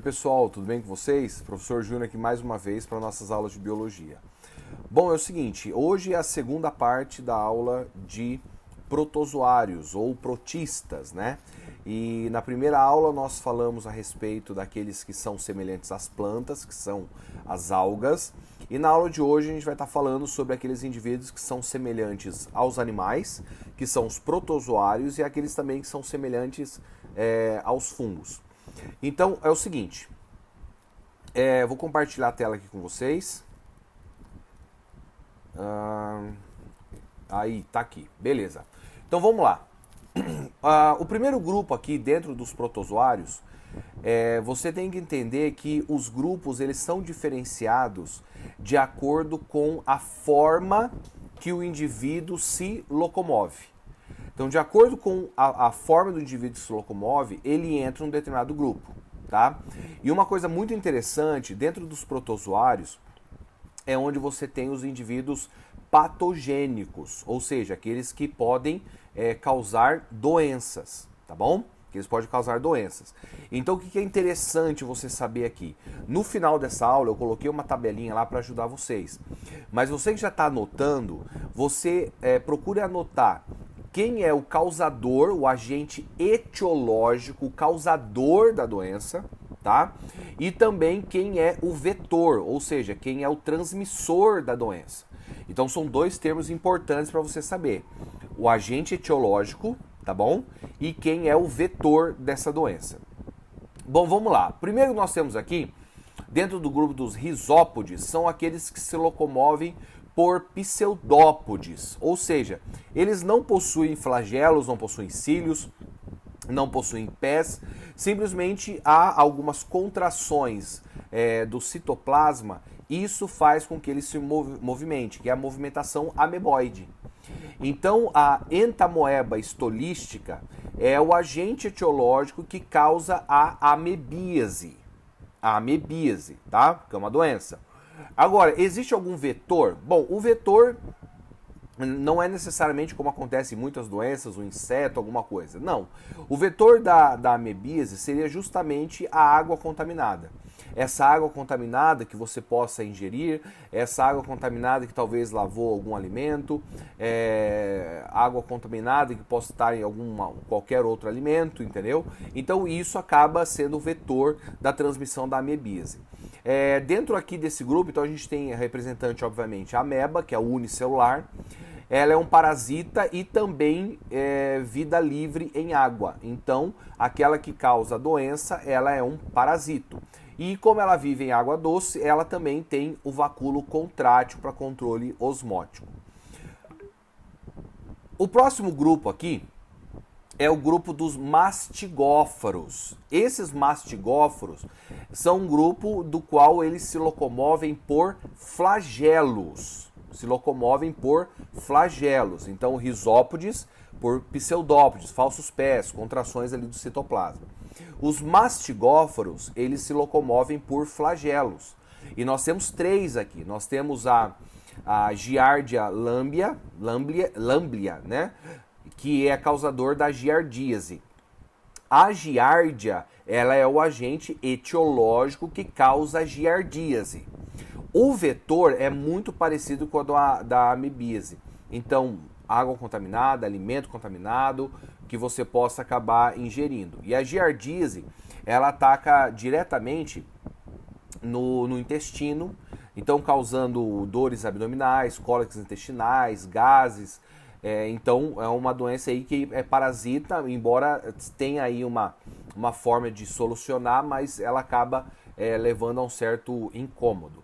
Oi pessoal, tudo bem com vocês? Professor Júnior aqui mais uma vez para nossas aulas de biologia. Bom, é o seguinte, hoje é a segunda parte da aula de protozoários ou protistas, né? E na primeira aula nós falamos a respeito daqueles que são semelhantes às plantas, que são as algas. E na aula de hoje a gente vai estar falando sobre aqueles indivíduos que são semelhantes aos animais, que são os protozoários, e aqueles também que são semelhantes aos fungos. Então é o seguinte, vou compartilhar a tela aqui com vocês. Aí, tá aqui, beleza. Então vamos lá. O primeiro grupo aqui dentro dos protozoários, você tem que entender que os grupos eles são diferenciados de acordo com a forma que o indivíduo se locomove. Então, de acordo com a forma do indivíduo que se locomove, ele entra em um determinado grupo, tá? E uma coisa muito interessante, dentro dos protozoários, é onde você tem os indivíduos patogênicos, ou seja, aqueles que podem causar doenças, tá bom? Que eles podem causar doenças. Então, o que é interessante você saber aqui? No final dessa aula, eu coloquei uma tabelinha lá para ajudar vocês. Mas você que já está anotando, você procure anotar quem é o causador, o agente etiológico, o causador da doença, tá? E também quem é o vetor, ou seja, quem é o transmissor da doença. Então são dois termos importantes para você saber. O agente etiológico, tá bom? E quem é o vetor dessa doença. Bom, vamos lá. Primeiro nós temos aqui, dentro do grupo dos risópodes, são aqueles que se locomovem por pseudópodes, ou seja, eles não possuem flagelos, não possuem cílios, não possuem pés, simplesmente há algumas contrações do citoplasma e isso faz com que ele se movimente, que é a movimentação ameboide. Então, a entamoeba estolística é o agente etiológico que causa a amebíase. A amebíase, tá? Que é uma doença. Agora, existe algum vetor? Bom, o vetor não é necessariamente como acontece em muitas doenças, um inseto, alguma coisa. Não. O vetor da amebíase seria justamente a água contaminada. Essa água contaminada que você possa ingerir, essa água contaminada que talvez lavou algum alimento, água contaminada que possa estar em qualquer outro alimento, entendeu? Então isso acaba sendo o vetor da transmissão da amebíase. Dentro aqui desse grupo, então a gente tem representante, obviamente, a ameba, que é unicelular. Ela é um parasita e também vida livre em água. Então, aquela que causa a doença, ela é um parasito. E como ela vive em água doce, ela também tem o vacúolo contrátil para controle osmótico. O próximo grupo aqui é o grupo dos mastigófaros. Esses mastigófaros são um grupo do qual eles se locomovem por flagelos. Então, risópodes por pseudópodes, falsos pés, contrações ali do citoplasma. Os mastigófaros, eles se locomovem por flagelos. E nós temos três aqui. Nós temos a Giardia lamblia, né? Que é causador da giardíase. A giardia, ela é o agente etiológico que causa a giardíase. O vetor é muito parecido com o da amebíase. Então, água contaminada, alimento contaminado, que você possa acabar ingerindo. E a giardíase, ela ataca diretamente no intestino, então causando dores abdominais, cólicas intestinais, gases. Então é uma doença aí que é parasita, embora tenha aí uma forma de solucionar, mas ela acaba levando a um certo incômodo.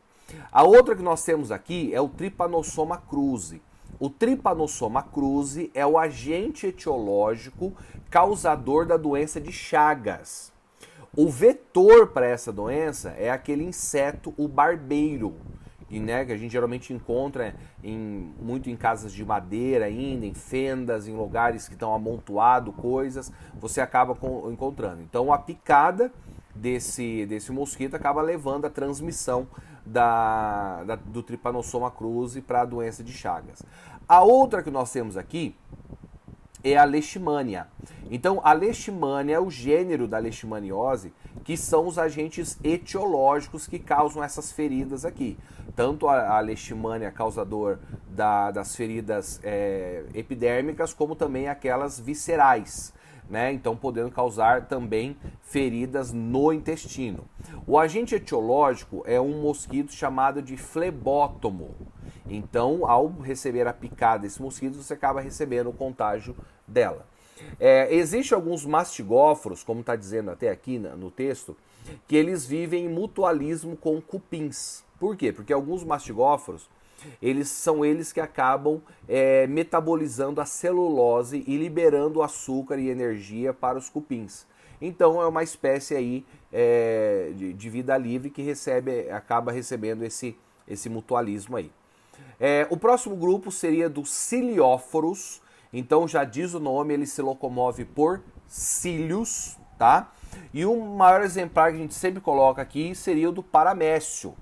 A outra que nós temos aqui é o Trypanosoma cruzi. O Trypanosoma cruzi é o agente etiológico causador da doença de Chagas. O vetor para essa doença é aquele inseto, o barbeiro, que a gente geralmente encontra muito em casas de madeira ainda, em fendas, em lugares que estão amontoado coisas, você acaba encontrando. Então a picada desse mosquito acaba levando a transmissão do Trypanosoma cruzi para a doença de Chagas. A outra que nós temos aqui é a leishmania. Então, a leishmania é o gênero da leishmaniose, que são os agentes etiológicos que causam essas feridas aqui. Tanto a leishmania causador das feridas epidérmicas, como também aquelas viscerais, né? Então, podendo causar também feridas no intestino. O agente etiológico é um mosquito chamado de flebótomo. Então, ao receber a picada desse mosquito, você acaba recebendo o contágio dela. Existem alguns mastigóforos, como está dizendo até aqui no texto, que eles vivem em mutualismo com cupins. Por quê? Porque alguns mastigóforos, eles que acabam metabolizando a celulose e liberando açúcar e energia para os cupins. Então é uma espécie aí de vida livre que acaba recebendo esse mutualismo aí. O próximo grupo seria dos cilióforos. Então já diz o nome, ele se locomove por cílios, tá? E o maior exemplar que a gente sempre coloca aqui seria o do paramécio.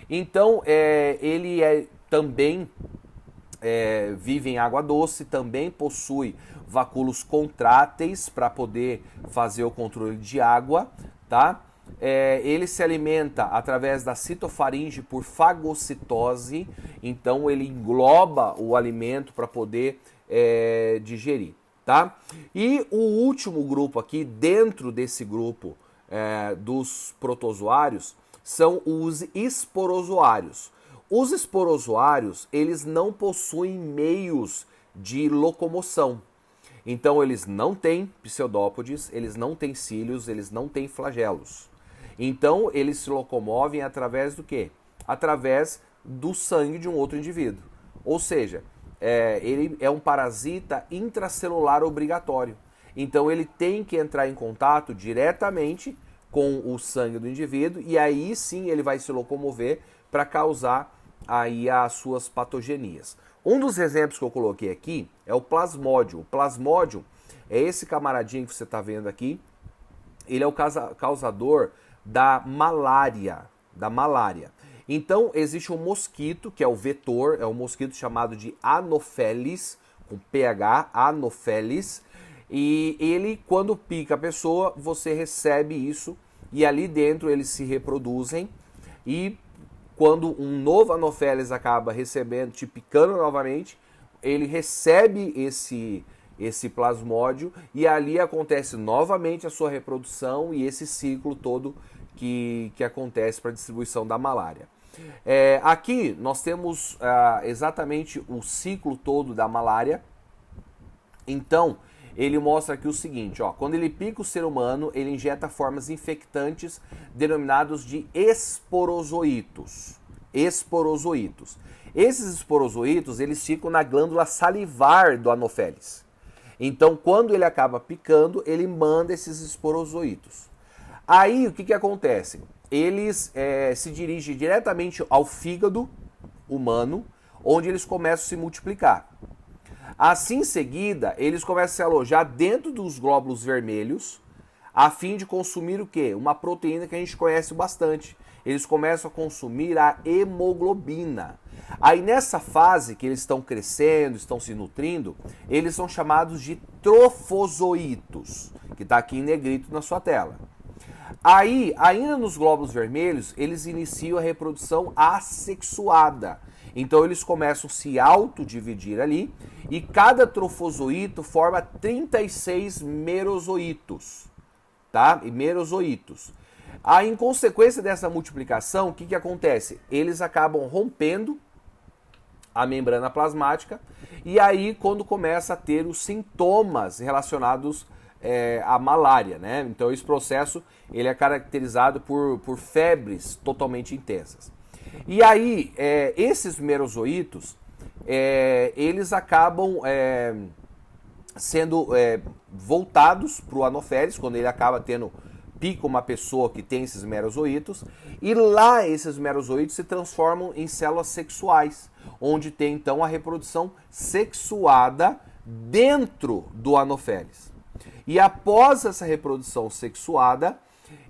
Então ele também vive em água doce, também possui vacúolos contráteis para poder fazer o controle de água, tá? Ele se alimenta através da citofaringe por fagocitose, então ele engloba o alimento para poder digerir, tá? E o último grupo aqui, dentro desse grupo dos protozoários, são os esporozoários. Os esporozoários, eles não possuem meios de locomoção. Então eles não têm pseudópodes, eles não têm cílios, eles não têm flagelos. Então eles se locomovem através do quê? Através do sangue de um outro indivíduo. Ou seja, ele é um parasita intracelular obrigatório. Então ele tem que entrar em contato diretamente com o sangue do indivíduo e aí sim ele vai se locomover para causar aí as suas patogenias. Um dos exemplos que eu coloquei aqui é o plasmódio. O plasmódio é esse camaradinho que você está vendo aqui. Ele é o causador da malária. Então existe um mosquito que é o vetor, é um mosquito chamado de Anopheles, com PH, Anopheles. E ele, quando pica a pessoa, você recebe isso e ali dentro eles se reproduzem e quando um novo Anopheles acaba recebendo, te picando novamente, ele recebe esse plasmódio e ali acontece novamente a sua reprodução e esse ciclo todo que acontece para a distribuição da malária. Aqui nós temos exatamente o ciclo todo da malária. Então, ele mostra aqui o seguinte, ó, quando ele pica o ser humano, ele injeta formas infectantes denominados de esporozoítos. Esporozoítos. Esses esporozoítos, eles ficam na glândula salivar do Anopheles. Então, quando ele acaba picando, ele manda esses esporozoítos. Aí, o que acontece? Eles se dirigem diretamente ao fígado humano, onde eles começam a se multiplicar. Assim, em seguida, eles começam a se alojar dentro dos glóbulos vermelhos, a fim de consumir o quê? Uma proteína que a gente conhece bastante. Eles começam a consumir a hemoglobina. Aí nessa fase que eles estão crescendo, estão se nutrindo, eles são chamados de trofozoítos, que está aqui em negrito na sua tela. Aí, ainda nos glóbulos vermelhos, eles iniciam a reprodução assexuada. Então eles começam a se autodividir ali e cada trofozoíto forma 36 merozoítos, tá? E merozoítos. Aí, em consequência dessa multiplicação, o que acontece? Eles acabam rompendo a membrana plasmática e aí quando começa a ter os sintomas relacionados à malária, né? Então esse processo ele é caracterizado por febres totalmente intensas. E aí, esses merozoítos, eles acabam sendo voltados para o Anopheles, quando ele acaba pica uma pessoa que tem esses merozoítos, e lá esses merozoítos se transformam em células sexuais, onde tem então a reprodução sexuada dentro do Anopheles. E após essa reprodução sexuada,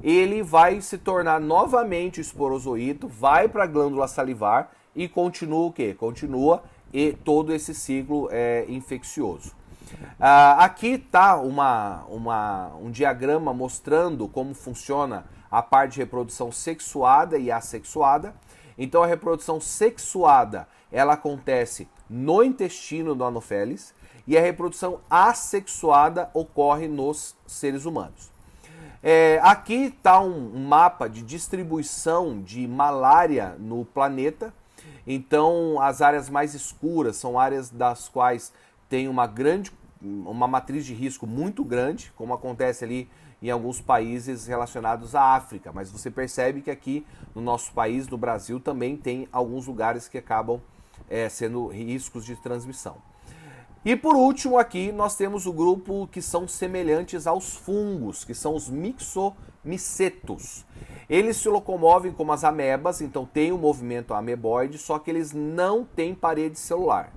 ele vai se tornar novamente o esporozoíto, vai para a glândula salivar e continua o quê? Continua todo esse ciclo infeccioso. Aqui está um diagrama mostrando como funciona a parte de reprodução sexuada e assexuada. Então a reprodução sexuada ela acontece no intestino do Anopheles e a reprodução assexuada ocorre nos seres humanos. Aqui está um mapa de distribuição de malária no planeta. Então as áreas mais escuras são áreas das quais tem uma matriz de risco muito grande, como acontece ali em alguns países relacionados à África. Mas você percebe que aqui no nosso país, no Brasil, também tem alguns lugares que acabam sendo riscos de transmissão. E por último aqui nós temos o grupo que são semelhantes aos fungos, que são os mixomicetos. Eles se locomovem como as amebas, então tem um movimento ameboide, só que eles não têm parede celular.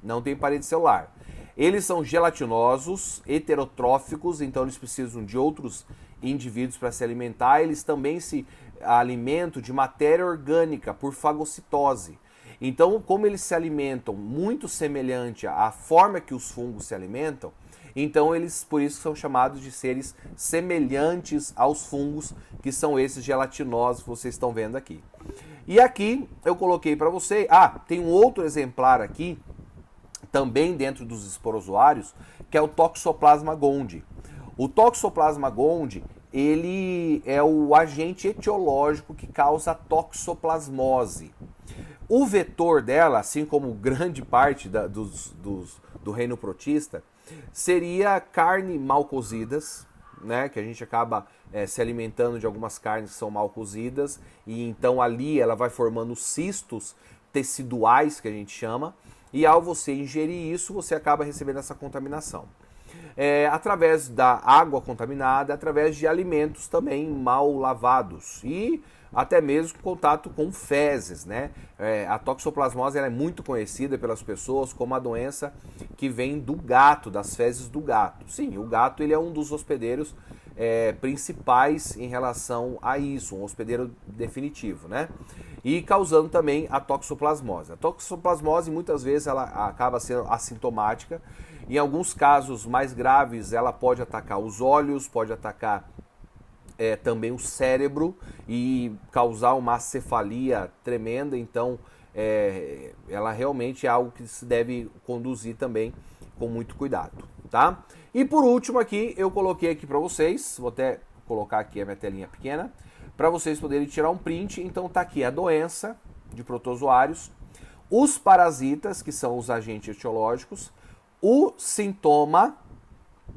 Não tem parede celular. Eles são gelatinosos, heterotróficos, então eles precisam de outros indivíduos para se alimentar. Eles também se alimentam de matéria orgânica por fagocitose. Então, como eles se alimentam muito semelhante à forma que os fungos se alimentam, então eles por isso são chamados de seres semelhantes aos fungos, que são esses gelatinosos que vocês estão vendo aqui. E aqui eu coloquei para você, tem um outro exemplar aqui, também dentro dos esporozoários, que é o Toxoplasma gondii. O Toxoplasma gondii, ele é o agente etiológico que causa a toxoplasmose. O vetor dela, assim como grande parte do reino protista, seria carne mal cozidas, né, que a gente acaba se alimentando de algumas carnes que são mal cozidas, e então ali ela vai formando cistos teciduais, que a gente chama, e ao você ingerir isso, você acaba recebendo essa contaminação. Através da água contaminada, através de alimentos também mal lavados e até mesmo contato com fezes, né? A toxoplasmose ela é muito conhecida pelas pessoas como a doença que vem do gato, das fezes do gato. Sim, o gato ele é um dos hospedeiros principais em relação a isso, um hospedeiro definitivo, né? E causando também a toxoplasmose. A toxoplasmose muitas vezes ela acaba sendo assintomática. Em alguns casos mais graves ela pode atacar os olhos, pode atacar também o cérebro e causar uma cefalia tremenda. Então ela realmente é algo que se deve conduzir também com muito cuidado, tá? E por último aqui eu coloquei aqui para vocês, vou até colocar aqui a minha telinha pequena, para vocês poderem tirar um print. Então tá aqui a doença de protozoários, os parasitas, que são os agentes etiológicos, o sintoma,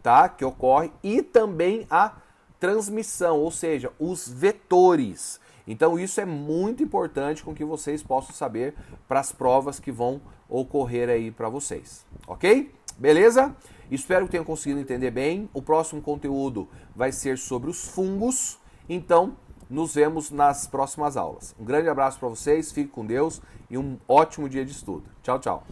tá, que ocorre, e também a transmissão, ou seja, os vetores. Então isso é muito importante com que vocês possam saber para as provas que vão ocorrer aí para vocês, ok? Beleza? Espero que tenham conseguido entender bem. O próximo conteúdo vai ser sobre os fungos, então nos vemos nas próximas aulas. Um grande abraço para vocês, fique com Deus e um ótimo dia de estudo. Tchau, tchau.